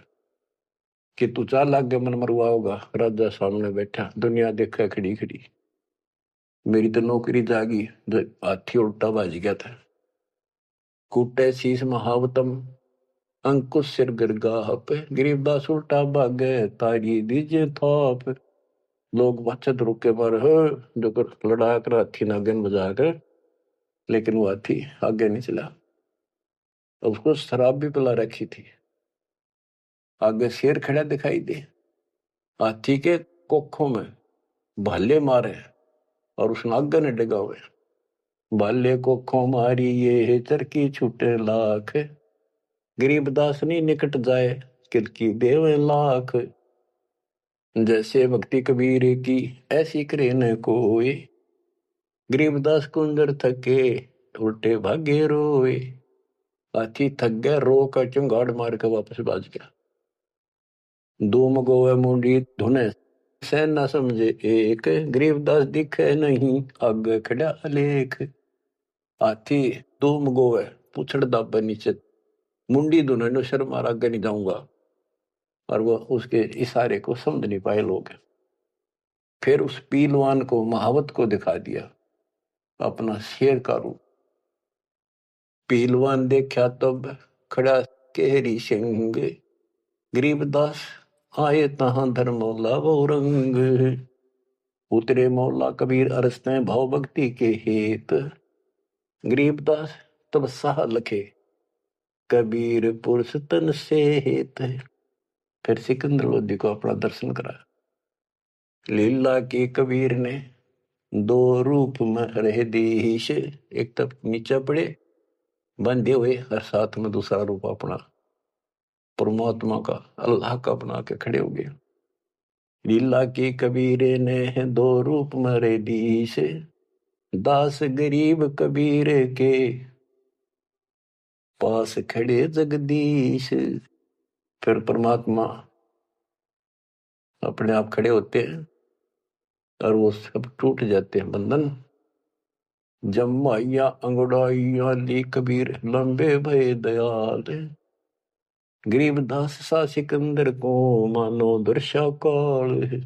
कि तू चार लाख के मन मरवा होगा। राजा सामने बैठा दुनिया देखा खड़ी खड़ी, मेरी तो नौकरी जागी। हाथी उल्टा बाज गया था। कूटे शीश महावतम अंकुश सिर गरगाह पे। गरीबदास उल्टा भागे तारी दीजे थाप। लोग बचत रुके पर जो लड़ा कर हाथी नागन बजा कर, लेकिन वो हाथी आगे नहीं चला। उसको शराब भी पिला रखी थी। आगे शेर खड़ा दिखाई दे, हाथी के कोखों में भाले मारे और उस नागे ने डिगा हुए। भाले कोखों मारी ये चरकी छूटे लाख। गरीबदास नहीं निकट जाए किल की देव लाख, जैसे भक्ति कबीर की ऐसी करे न कोई। गरीबदास कुंजर थके उल्टे भागे रोए, हाथी थक गया रो का चुंगाड़ मार के वापस बाज गया। धूम गोवे मुंडी धुने सैन न समझे एक, गरीबदास दिखे नहीं आगे खड़ा अलेख। हाथी धूम गोवे पूछड़ दाबे नीचे, मुंडी धुने नो शर्म आगे नहीं जाऊंगा, और वो उसके इशारे को समझ नहीं पाए लोग। फिर उस पीलवान को महावत को दिखा दिया अपना शेर का रूप। पीलवान देखा तब खड़ा केहरी सिंह, गरीबदास आए तहां धर्मौला वो रंग। उतरे मौला कबीर अरसते भाव भक्ति के हेत, गरीबदास तब साह लखे कबीर पुरुष तन से हेत। फिर सिकंदर लोधी को अपना दर्शन कराया। लीला की कबीर ने दो रूप में रहे देश, एक तब नीचे पड़े बंधे हुए और साथ में दूसरा रूप अपना परमात्मा का अल्लाह का बना के खड़े हो गए। लीला की कबीर ने दो रूप में रहे देश, दास गरीब कबीर के पास खड़े जगदीश। फिर परमात्मा अपने आप खड़े होते हैं और वो सब टूट जाते हैं बंधन। जमाइया अंगड़ाइया ली कबीर लंबे भय दयाल, गरीबदास सा सिकंदर को मानो दर्शा काल।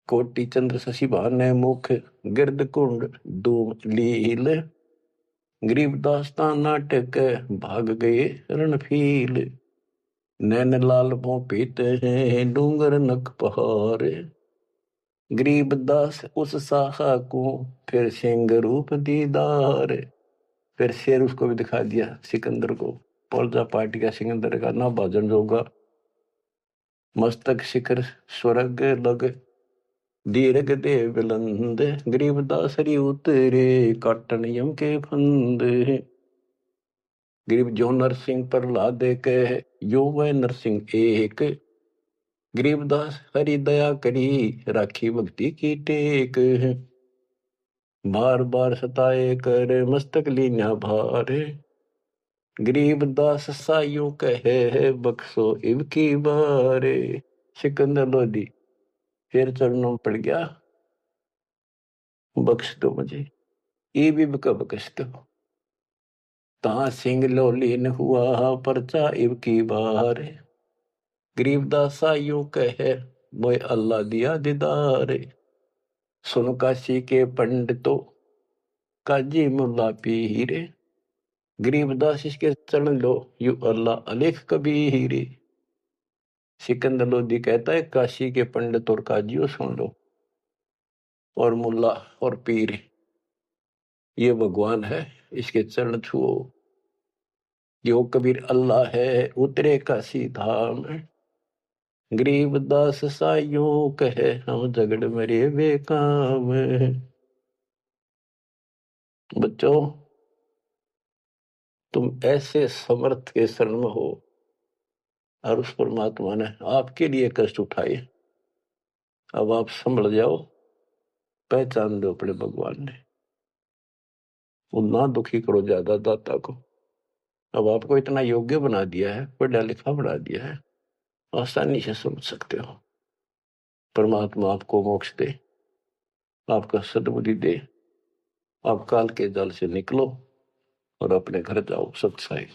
कोटि चंद्र शशि भाने मुख गिरद कुंड धूम लील, गरीबदास ता नाटक भाग गए रणफील। नैन लाल मोह पीते हैं डूंगर नक पहाड़, गरीबदास उस साहा को फिर सिंह रूप दीदार। फिर शेर उसको भी दिखा दिया सिकंदर को, पौलजा पार्टी का सिकंदर का ना भाजन जोगा, मस्तक शिखर स्वर्ग लग दीर्घ दे बिलंद। गरीबदास हरि उतरे काटन यम के फंद, गरीब जो नरसिंह प्रहलाद कह यो वह नरसिंह एक, गरीबदास हरि दया करी राखी भक्ति की टेक। बार बार सताए कर मस्तक लीना भार, गरीबदास साइयों कहे बख्शो इब की बारे। सिकंदर लोधी फिर चरणों पड़ गया, बख्श दो मुझे इब का बख्श दो। ता सिंह लोलीन हुआ परचा इब की बार, गरीबदास साइयों कहे मोय अल्लाह दिया दीदार। सुन काशी के पंडितों काजी मुल्ला पीर, गरीबदास इसके चरण लो यू अल्लाह अलेख कबीर। सिकंदर लोधी कहता है काशी के पंडित और काजियों सुन लो, और मुल्ला और पीर ये भगवान है, इसके चरण छुओ। जो कबीर अल्लाह है उतरे काशी धाम, गरीबदास साइयों कहे हम झगड़ मरे बेकाम। बच्चों तुम ऐसे समर्थ के शरण में हो और उस परमात्मा ने आपके लिए कष्ट उठाए। अब आप संभल जाओ, पहचान दो अपने भगवान ने, वो ना दुखी करो ज्यादा दाता को। अब आपको इतना योग्य बना दिया है, पढ़ा लिखा बना दिया है, आसानी से समझ सकते हो। परमात्मा आपको मोक्ष दे, आपका सद्बुद्धि दे, आप काल के जाल से निकलो और अपने घर जाओ सत्साई।